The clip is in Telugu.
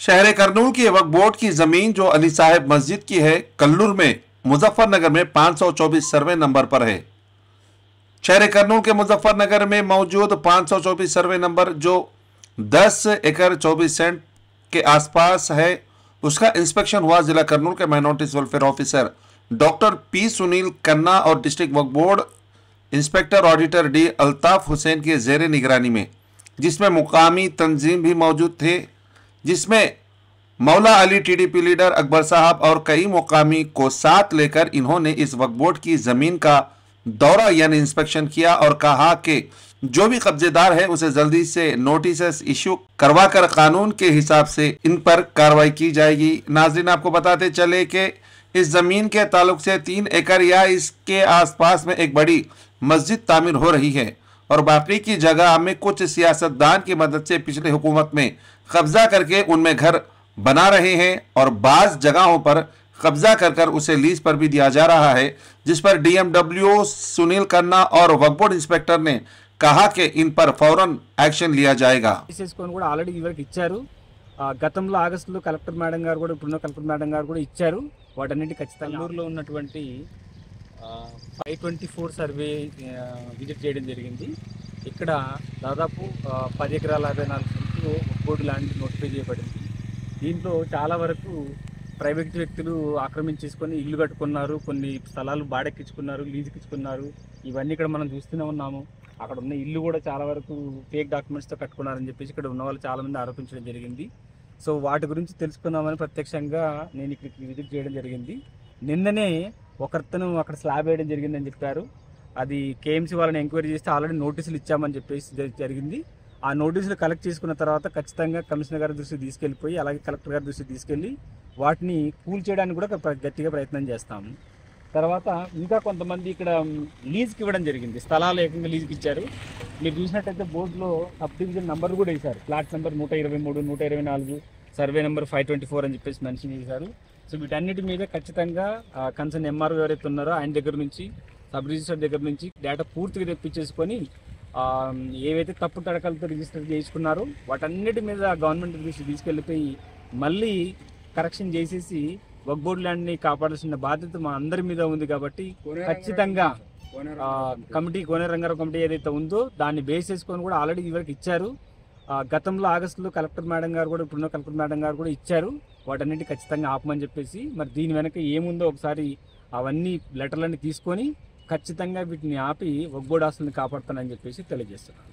शहर करनूल की वक्फ बोर्ड की जमीन जो अली साहब मस्जिद की है, कल्लूर में मुजफ्फरनगर में 524 सर्वे नंबर पर है। शहर करनूल के मुजफ्फरनगर में मौजूद 524 सर्वे नंबर जो 10 एकड़ 24 सेंट के आसपास है, उसका इंस्पेक्शन हुआ जिला करनूल के minorities welfare officer doctor P Sunil Kanna और district Waqf board inspector auditor D Altaf Hussain के जेर निगरानी में, जिसमें मुकामी तंजीम भी मौजूद थे, जिसमें मौला अली टीडीपी लीडर अकबर साहब और कई मुकामी को साथ लेकर इन्होंने इस वक्फ बोर्ड की जमीन का दौरा यानी इंस्पेक्शन किया और कहा कि जो भी कब्जेदार है उसे जल्दी से नोटिस इशू करवाकर कानून के हिसाब से इन पर कार्रवाई की जाएगी। नाजरीन, आपको बताते चले कि इस जमीन के ताल्लुक से 3 एकड़ या इसके आसपास में एक बड़ी मस्जिद तामीर हो रही है और बाकी की जगह में कुछ सियासतदान की मदद से पिछले हुकूमत में कब्जा करके उनमें घर बना रहे हैं और बाज जगहों पर कब्जा कर उसे लीज पर भी दिया जा रहा है, जिस पर डीएमडब्ल्यू सुनील कन्ना और वक्फ बोर्ड इंस्पेक्टर ने कहा कि इन पर फौरन एक्शन लिया जाएगा। ఆల్రెడీ ఇవరకు ఇచ్చారు। గతంలో ఆగస్టులో కలెక్టర్ మేడం గారు కూడా ఇప్పుడున్న కలెక్టర్ మేడం గారు కూడా ఇచ్చారు। వాటన్నిటి ఖచ్చితంగా కల్లూరులో ఉన్నటువంటి 524 సర్వే విజిట్ చేయడం జరిగింది। ఇక్కడ దాదాపు 10 ఎకరాల 64 సెంట్లు బోర్డు ల్యాండ్ నోటిఫై చేయబడింది। దీంట్లో చాలా వరకు ప్రైవేట్ వ్యక్తులు ఆక్రమించేసుకొని ఇల్లు కట్టుకున్నారు, కొన్ని స్థలాలు బాడెక్కించుకున్నారు, లీజుకి ఇచ్చుకున్నారు। ఇవన్నీ ఇక్కడ మనం చూస్తూనే ఉన్నాము। అక్కడ ఉన్న ఇల్లు కూడా చాలా వరకు ఫేక్ డాక్యుమెంట్స్తో కట్టుకున్నారని చెప్పేసి ఇక్కడ ఉన్న వాళ్ళు చాలామంది ఆరోపించడం జరిగింది। సో వాటి గురించి తెలుసుకుందామని ప్రత్యక్షంగా నేను ఇక్కడికి విజిట్ చేయడం జరిగింది। నిన్ననే ఒకరితను అక్కడ స్లాబ్ వేయడం జరిగిందని చెప్పారు। అది కేఎంసీ వాళ్ళని ఎంక్వైరీ చేస్తే ఆల్రెడీ నోటీసులు ఇచ్చామని చెప్పేసి జరిగింది। ఆ నోటీసులు కలెక్ట్ చేసుకున్న తర్వాత ఖచ్చితంగా కమిషనర్ గారి దృష్టికి తీసుకెళ్ళిపోయి అలాగే కలెక్టర్ గారి దృష్టికి తీసుకెళ్ళి వాటిని కూల్ చేయడానికి కూడా గట్టిగా ప్రయత్నం చేస్తాము। తర్వాత ఇంకా కొంతమంది ఇక్కడ లీజ్కి ఇవ్వడం జరిగింది, స్థలాలు ఏకంగా లీజ్కి ఇచ్చారు। మీరు చూసినట్టయితే బోర్డులో సబ్ డివిజన్ నెంబర్ కూడా వేశారు, ఫ్లాట్ నెంబర్ 123, 124, సర్వే నెంబర్ 524 అని చెప్పేసి మెన్షన్ చేశారు। సో వీటన్నిటి మీద ఖచ్చితంగా కన్సర్న్ ఎంఆర్ఓ ఎవరైతే ఉన్నారో ఆయన దగ్గర నుంచి, సబ్ రిజిస్టర్ దగ్గర నుంచి డేటా పూర్తిగా తెప్పించేసుకొని ఏవైతే తప్పు తడకలతో రిజిస్టర్ చేసుకున్నారో వాటన్నిటి మీద గవర్నమెంట్ దృష్టి తీసుకెళ్ళిపోయి మళ్ళీ కరెక్షన్ చేసేసి వక్ఫ్ బోర్డు ల్యాండ్ని కాపాడాల్సిన బాధ్యత మా అందరి మీద ఉంది। కాబట్టి ఖచ్చితంగా కమిటీ కోనేరు రంగారావు కమిటీ ఏదైతే ఉందో దాన్ని బేస్ చేసుకొని కూడా ఆల్రెడీ ఇవరకు ఇచ్చారు। గతంలో ఆగస్టులో కలెక్టర్ మేడం గారు కూడా ఇప్పుడున్న కలెక్టర్ మేడం గారు కూడా ఇచ్చారు। వాటన్నిటి ఖచ్చితంగా ఆపమని చెప్పేసి మరి దీని వెనక ఏముందో ఒకసారి అవన్నీ లెటర్లన్నీ తీసుకొని ఖచ్చితంగా వీటిని ఆపి వక్ఫ్ బోర్డు ఆస్తుల్ని కాపాడుతానని చెప్పేసి తెలియజేస్తున్నాను।